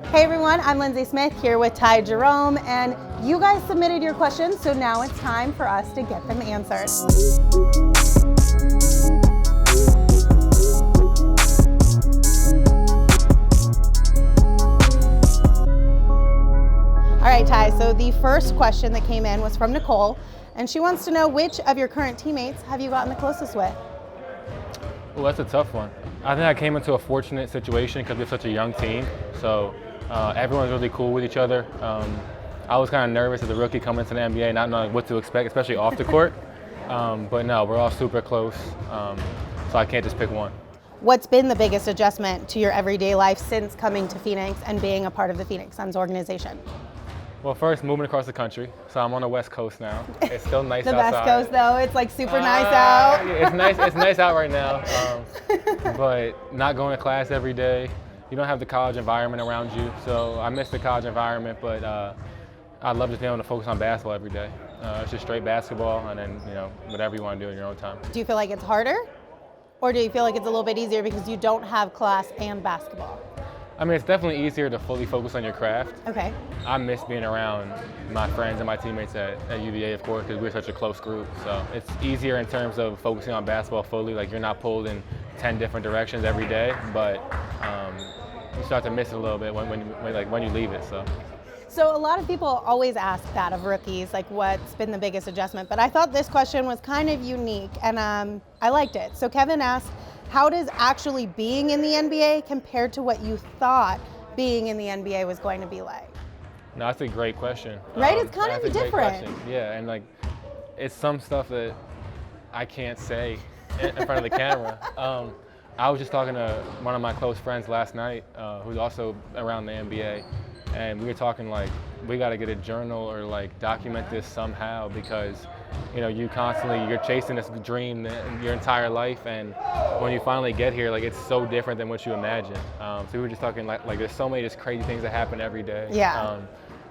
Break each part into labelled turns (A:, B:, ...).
A: Hey everyone, I'm Lindsay Smith here with Jerome, and you guys submitted your questions, so now it's time for us to get them answered. All right, Ty, so the first question that came in was from Nicole, and she wants to know which of your current teammates have you gotten the closest with?
B: Well, that's a tough one. I think I came into a fortunate situation because we're such a young team, so everyone's really cool with each other. I was kind of nervous as a rookie coming into the NBA, not knowing what to expect, especially off the court. But no, we're all super close, so I can't just pick one.
A: What's been the biggest adjustment to your everyday life since coming to Phoenix and being a part of the Phoenix Suns organization?
B: Well, first, moving across the country, so I'm on the West Coast now. It's still nice
A: the
B: outside.
A: West Coast, though, it's like super nice out.
B: Yeah, it's nice. It's nice out right now, but not going to class every day. You don't have the college environment around you, so I miss the college environment. But I love just being able to focus on basketball every day. It's just straight basketball, and then whatever you want to do in your own time.
A: Do you feel like it's harder, or do you feel like it's a little bit easier because you don't have class and basketball?
B: I mean, it's definitely easier to fully focus on your craft.
A: Okay.
B: I miss being around my friends and my teammates at UVA, of course, because we're such a close group. So it's easier in terms of focusing on basketball fully. Like, you're not pulled in 10 different directions every day, but you start to miss it a little bit when you leave it.
A: So a lot of people always ask that of rookies, like what's been the biggest adjustment. But I thought this question was kind of unique, and I liked it. So Kevin asked, how does actually being in the NBA compare to what you thought being in the NBA was going to be like?
B: No, that's a great question.
A: Right? It's kind of different.
B: Yeah, and like, it's some stuff that I can't say in front of the camera. I was just talking to one of my close friends last night, who's also around the NBA, and we were talking like, we got to get a journal or like document this somehow, because you're chasing this dream your entire life, and when you finally get here, like, it's so different than what you imagine. So we were just talking like there's so many just crazy things that happen every day.
A: Yeah.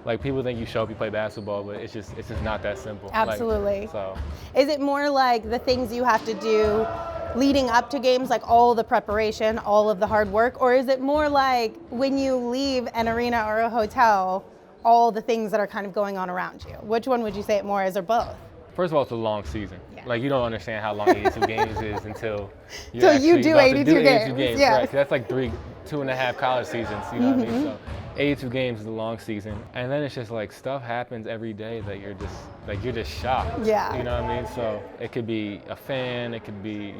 B: Like, people think you show up, you play basketball, but it's just not that simple.
A: Absolutely.
B: So.
A: Is it more like the things you have to do leading up to games, like all the preparation, all of the hard work, or is it more like when you leave an arena or a hotel, all the things that are kind of going on around you? Which one would you say it more is, or both?
B: First of all, it's a long season. Yeah. Like, you don't understand how long 82 games is until
A: you do 82 games. Yeah.
B: Right? So that's like 2.5 college seasons, you know what I mean? So 82 games is a long season. And then it's just like stuff happens every day that you're just shocked.
A: Yeah.
B: You know what I mean? So it could be a fan, it could be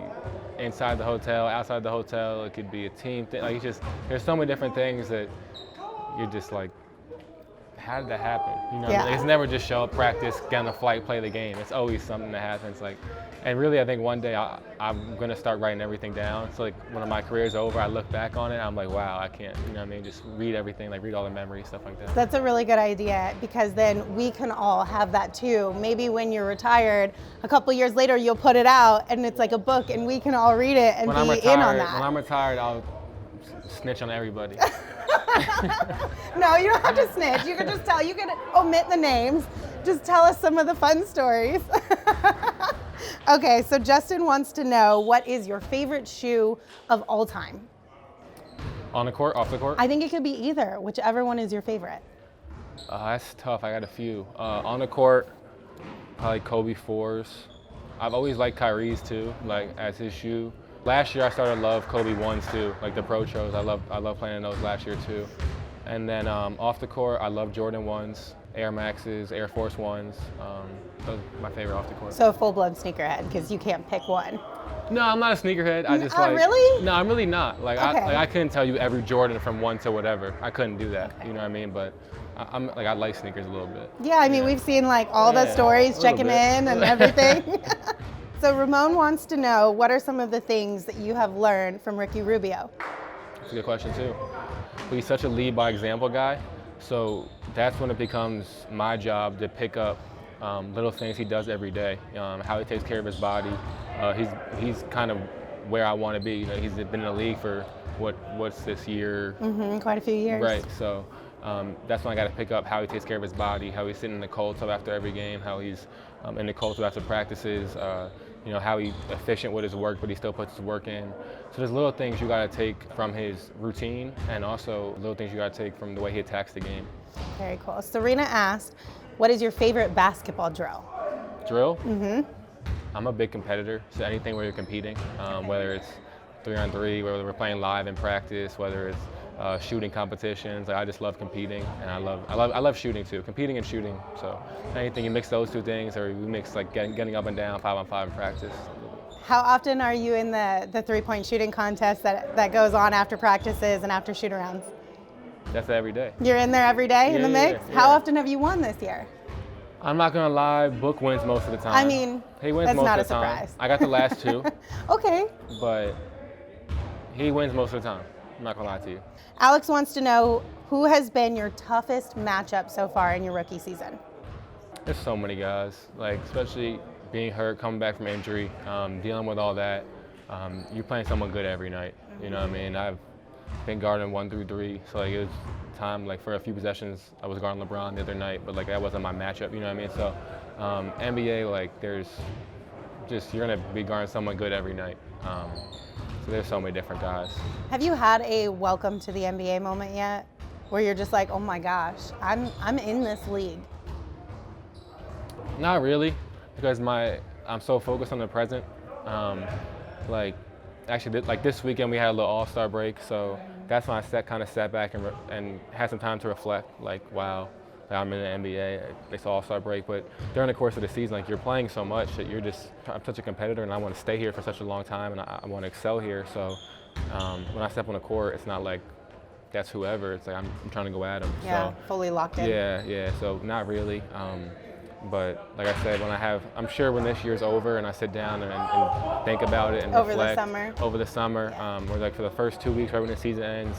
B: inside the hotel, outside the hotel, it could be a team thing. Like, there's so many different things that you're just like, how did that happen?
A: Yeah.
B: Like, it's never just show up, practice, get on a flight, play the game. It's always something that happens. Like, and really, I think one day I'm gonna start writing everything down. So like, when my career's over, I look back on it, I'm like, wow, I can't, just read everything, like read all the memories, stuff like that.
A: That's a really good idea, because then we can all have that too. Maybe when you're retired, a couple years later, you'll put it out and it's like a book, and we can all read it and be in on that.
B: When I'm retired, I'll snitch on everybody.
A: No, you don't have to snitch. You can just tell. You can omit the names. Just tell us some of the fun stories. Okay, so Justin wants to know, what is your favorite shoe of all time?
B: On the court, off the court?
A: I think it could be either, whichever one is your favorite.
B: That's tough. I got a few. On the court, I like Kobe 4s. I've always liked Kyrie's too, like as his shoe. Last year I started to love Kobe 1s too, like the Pro Tros. I love playing in those last year too. And then off the court, I love Jordan 1s, Air Maxes, Air Force 1s. Those are my favorite off the court.
A: So full-blown sneakerhead, because you can't pick one.
B: No, I'm not a sneakerhead. I just
A: really?
B: No, I'm really not. Like,
A: okay.
B: I couldn't tell you every Jordan from 1 to whatever. I couldn't do that. Okay. You know what I mean? But I like sneakers a little bit.
A: Yeah, I mean, we've seen like all the stories checking in and everything. So Ramon wants to know, what are some of the things that you have learned from Ricky Rubio?
B: That's a good question too. He's such a lead by example guy, so that's when it becomes my job to pick up little things he does every day, how he takes care of his body. He's kind of where I want to be. He's been in the league for what's this year?
A: Quite a few years.
B: Right. So that's when I got to pick up how he takes care of his body, how he's sitting in the cold tub after every game, how he's in the cold tub after practices. how he's efficient with his work, but he still puts his work in. So there's little things you got to take from his routine, and also little things you got to take from the way he attacks the game.
A: Very cool. Serena asked, what is your favorite basketball drill?
B: Drill? Mm-hmm. I'm a big competitor, so anything where you're competing, whether it's 3-on-3, whether we're playing live in practice, whether it's shooting competitions. Like, I just love competing, and I love shooting too. Competing and shooting. So anything you mix those two things, or you mix like getting up and down 5-on-5 in practice.
A: How often are you in the three-point shooting contest that goes on after practices and after shoot-arounds?
B: That's every day.
A: You're in there every day in the mix?
B: Yeah.
A: How often have you won this year?
B: I'm not gonna lie, Book wins most of the time.
A: I mean,
B: he wins
A: that's
B: most
A: not
B: of
A: a
B: the time.
A: surprise.
B: I got the last two.
A: Okay.
B: But he wins most of the time. I'm not gonna lie to you.
A: Alex wants to know, who has been your toughest matchup so far in your rookie season?
B: There's so many guys, like especially being hurt, coming back from injury, dealing with all that. You're playing someone good every night. You know what I mean? I've been guarding 1 through 3, so like it was time, like for a few possessions, I was guarding LeBron the other night, but like that wasn't my matchup. You know what I mean? So NBA, like you're gonna be guarding someone good every night. So there's so many different guys.
A: Have you had a welcome to the NBA moment yet, where you're just like, oh my gosh, I'm in this league?
B: Not really, because I'm so focused on the present. Like this weekend we had a little All-Star break, so that's when I kind of sat back and had some time to reflect. Like, wow, I'm in the NBA. It's All-Star break, but during the course of the season, like you're playing so much that I'm such a competitor, and I want to stay here for such a long time, and I want to excel here. So when I step on the court, it's not like that's whoever. It's like I'm trying to go at them.
A: Yeah,
B: so,
A: fully locked in.
B: Yeah. So not really. But like I said, I'm sure when this year's over and I sit down and think about it and reflect over the summer, or like for the first 2 weeks right when the season ends,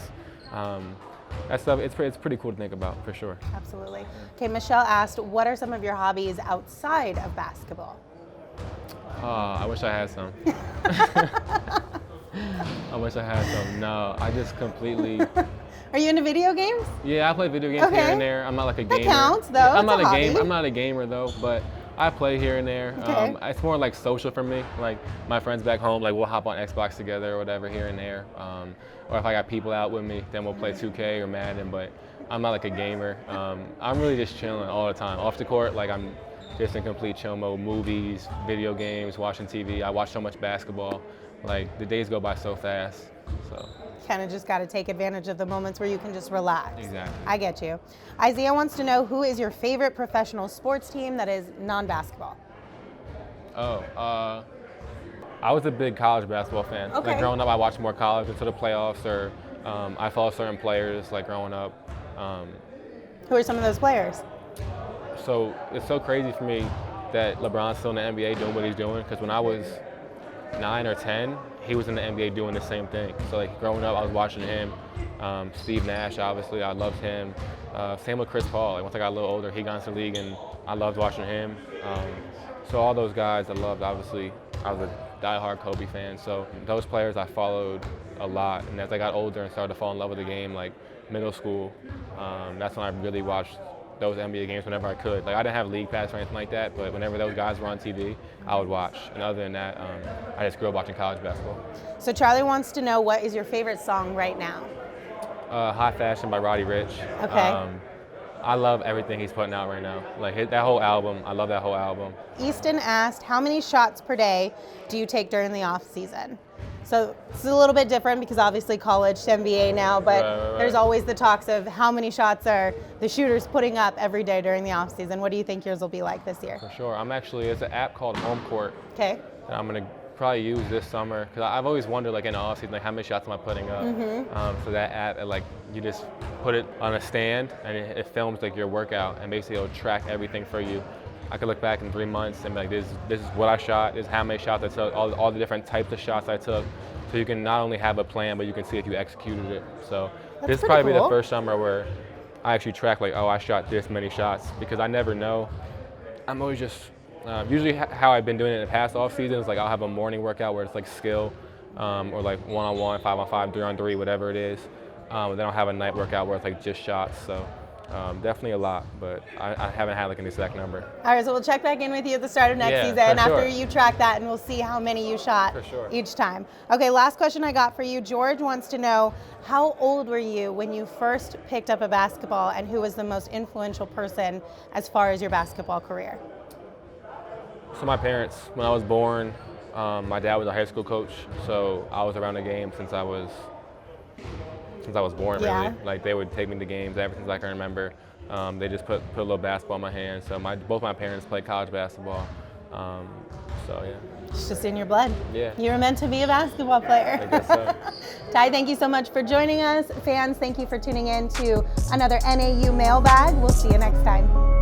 B: that stuff, it's pretty cool to think about for sure.
A: Absolutely. Okay, Michelle asked, what are some of your hobbies outside of basketball?
B: I wish I had some. I wish I had some. No, I just completely.
A: Are you into video games?
B: Yeah, I play video games here and there. I'm not like a gamer.
A: That counts, though.
B: I'm not a gamer though, but I play here and there.
A: Okay.
B: It's more like social for me. Like my friends back home, like we'll hop on Xbox together or whatever here and there. Or if I got people out with me, then we'll play 2K or Madden. But I'm not like a gamer. I'm really just chilling all the time. Off the court, like I'm just in complete chill mode. Movies, video games, watching TV. I watch so much basketball. Like the days go by so fast. So.
A: Kind of just got to take advantage of the moments where you can just relax.
B: Exactly.
A: I get you. Isaiah wants to know, who is your favorite professional sports team that is non-basketball?
B: I was a big college basketball fan.
A: Okay.
B: Like growing up, I watched more college into the playoffs, or I follow certain players. Like growing up.
A: Who are some of those players?
B: So it's so crazy for me that LeBron's still in the NBA doing what he's doing. Because when I was 9 or 10, he was in the NBA doing the same thing. So like growing up, I was watching him. Steve Nash, obviously, I loved him. Same with Chris Paul. Like once I got a little older, he got into the league, and I loved watching him. So all those guys I loved. Obviously, I was a diehard Kobe fan. So those players I followed a lot. And as I got older and started to fall in love with the game, like middle school, that's when I really watched those NBA games whenever I could. Like I didn't have league pass or anything like that, but whenever those guys were on TV, I would watch. And other than that, I just grew up watching college basketball.
A: So Charlie wants to know, what is your favorite song right now?
B: Hot Fashion by Roddy Ricch.
A: Okay.
B: I love everything he's putting out right now. Like that whole album, I love that whole album.
A: Easton asked, how many shots per day do you take during the off season? So it's a little bit different because obviously college to NBA now, but
B: Right.
A: There's always the talks of how many shots are the shooters putting up every day during the off season. What do you think yours will be like this year?
B: For sure. It's an app called Home Court
A: Okay.
B: that I'm gonna probably use this summer, because I've always wondered, like in the off season, like how many shots am I putting up? So that app, like you just put it on a stand and it films like your workout, and basically it'll track everything for you. I could look back in 3 months and be like, this is what I shot, this is how many shots I took, all the different types of shots I took. So you can not only have a plan, but you can see if you executed it. So
A: That's
B: this will
A: pretty
B: probably be
A: cool.
B: the first summer where I actually track like, oh, I shot this many shots, because I never know. I'm always just, usually how I've been doing it in the past off seasons, like I'll have a morning workout where it's like skill, or like 1-on-1, 5-on-5, 3-on-3, whatever it is. Then I'll have a night workout where it's like just shots. So Definitely a lot, but I haven't had like an exact number.
A: All right, so we'll check back in with you at the start of next
B: Yeah,
A: season
B: for sure.
A: after you track that, and we'll see how many you shot
B: For sure.
A: each time. Okay, last question I got for you. George wants to know, how old were you when you first picked up a basketball, and who was the most influential person as far as your basketball career?
B: So my parents, when I was born, my dad was a high school coach, so I was around the game since I was born,
A: Yeah.
B: really. Like, they would take me to games ever since I can remember. They just put a little basketball in my hand. So both my parents played college basketball. So yeah.
A: It's just in your blood.
B: Yeah.
A: You were meant to be a basketball player.
B: I guess so.
A: Ty, thank you so much for joining us. Fans, thank you for tuning in to another NAU Mailbag. We'll see you next time.